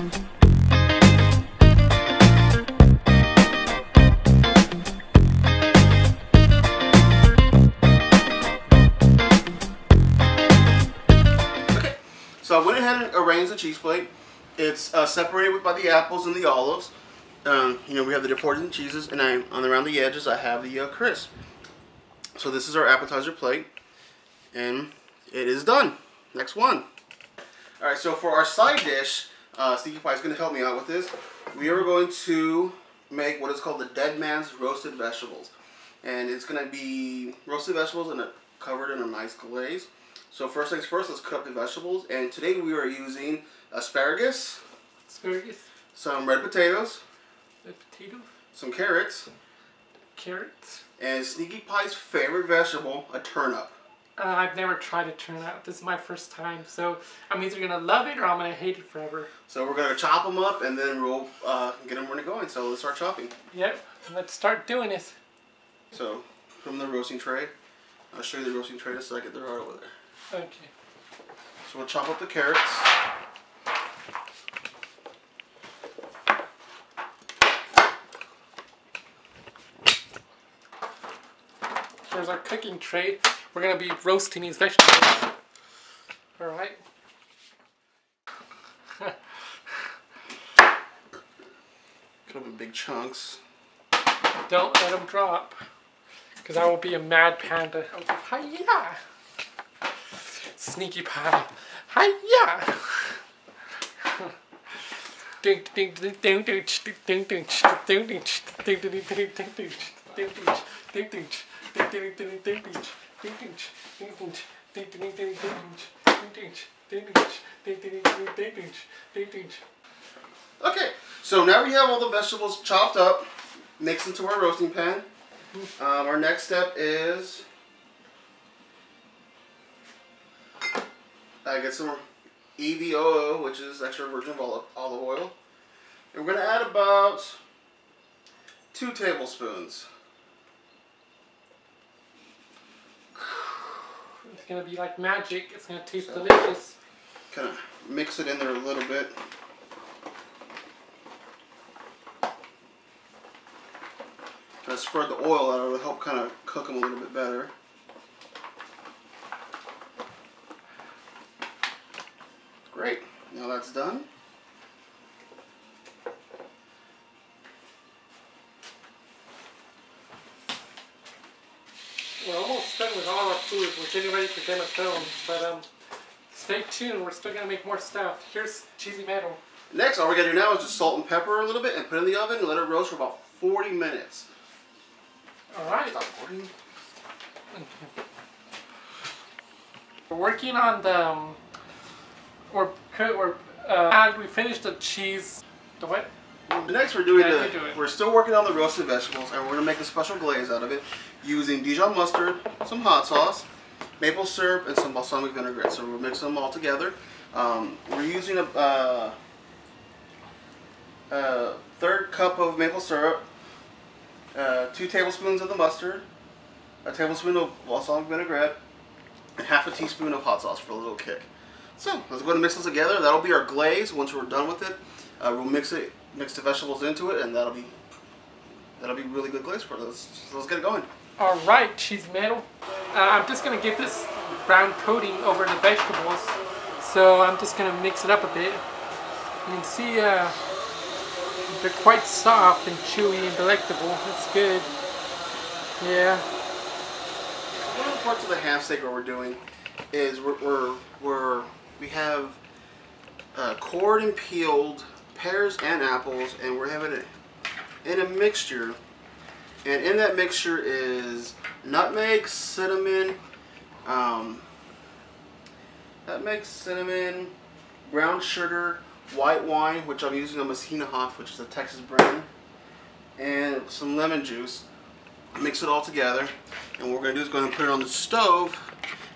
So I went ahead and arranged the cheese plate. It's separated by the apples and the olives. You know, we have the different cheeses, and around the edges I have the crisp. So this is our appetizer plate, and it is done. Next one. All right, so for our side dish, Sneaky Pie is going to help me out with this. We are going to make what is called the Dead Man's Roasted Vegetables, and it's going to be roasted vegetables and covered in a nice glaze. So first things first, let's cut up the vegetables. And today we are using asparagus, some red potatoes, some carrots, and Sneaky Pie's favorite vegetable, a turnip. I've never tried a turnip. This is my first time, so I'm either gonna love it or I'm gonna hate it forever. So we're gonna chop them up and then we'll get them ready going. So let's start chopping. Yep, let's start doing this. So from the roasting tray, I'll show you the roasting tray in a second. They're right over there. Okay. So we'll chop up the carrots. Here's our cooking tray. We're going to be roasting these vegetables. Alright. Cut them in big chunks. Don't let them drop, because I will be a mad panda. Hi-ya! Sneaky Pie. Hi-ya! Ding ding ding ding ding ding ding ding ding ding ding ding. Okay, so now we have all the vegetables chopped up, mixed into our roasting pan. Our next step is I get some EVOO, which is extra virgin olive oil. And we're going to add about 2 tablespoons. It's going to be like magic. It's going to taste delicious. Kind of mix it in there a little bit. Kind of spread the oil out. It'll help kind of cook them a little bit better. Great. Now that's done. We're almost done with all our food. We're getting ready for Game of Thrones, but stay tuned. We're still gonna make more stuff. Here's cheesy metal. Next, all we're gonna do now is just salt and pepper a little bit and put it in the oven and let it roast for about 40 minutes. All right. Stop recording. We're working on the. We finished the cheese. The what? Next, we're doing we're still working on the roasted vegetables, and we're gonna make a special glaze out of it using Dijon mustard, some hot sauce, maple syrup, and some balsamic vinaigrette. So we're mixing them all together. We're using a 1/3 cup of maple syrup, 2 tablespoons of the mustard, a tablespoon of balsamic vinaigrette, and half a teaspoon of hot sauce for a little kick. So let's go ahead and mix this together. That'll be our glaze. Once we're done with it, we'll mix the vegetables into it, and that'll be really good glaze for us. So let's get it going. All right, cheese metal. I'm just gonna get this brown coating over the vegetables. So I'm just gonna mix it up a bit. You can see they're quite soft and chewy and delectable. That's good. Yeah. One of the parts of the ham steak what we're doing is we have cored and peeled pears and apples, and we're having it in a mixture. And in that mixture is nutmeg, cinnamon, brown sugar, white wine, which I'm using a Messina Hoff, which is a Texas brand, and some lemon juice. Mix it all together, and what we're going to do is go ahead and put it on the stove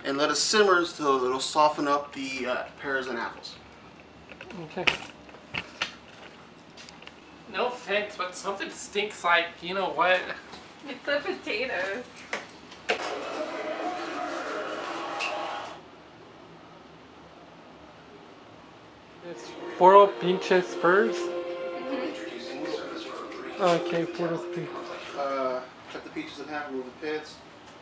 and let it simmer so it'll soften up the pears and apples. Okay. No offense, but something stinks like, you know what? It's the potatoes. It's floral pinches spurs. Okay, floral peach. Cut the peaches in half, remove the pits,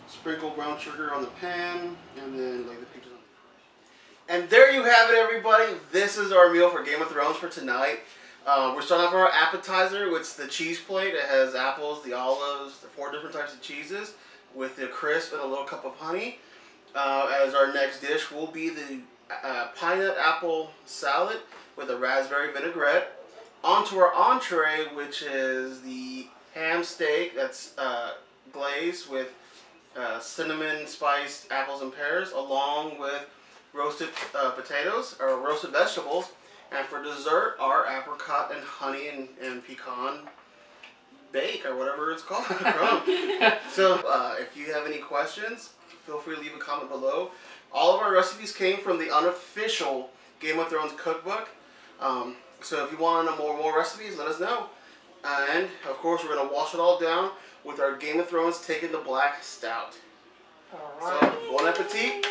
sprinkle brown sugar on the pan, and then lay the peaches on the fry. And there you have it, everybody. This is our meal for Game of Thrones for tonight. We're starting off with our appetizer, which is the cheese plate. It has apples, the olives, the 4 different types of cheeses, with the crisp and a little cup of honey. As our next dish will be the pineapple apple salad with a raspberry vinaigrette. Onto our entree, which is the ham steak that's glazed with cinnamon spiced apples and pears, along with roasted potatoes or roasted vegetables. And for dessert, our apricot and honey and pecan bake, or whatever it's called. So if you have any questions, feel free to leave a comment below. All of our recipes came from the Unofficial Game of Thrones Cookbook. So if you want to know more recipes, let us know. And of course, we're going to wash it all down with our Game of Thrones Taken the Black Stout. All right. So, bon appetit.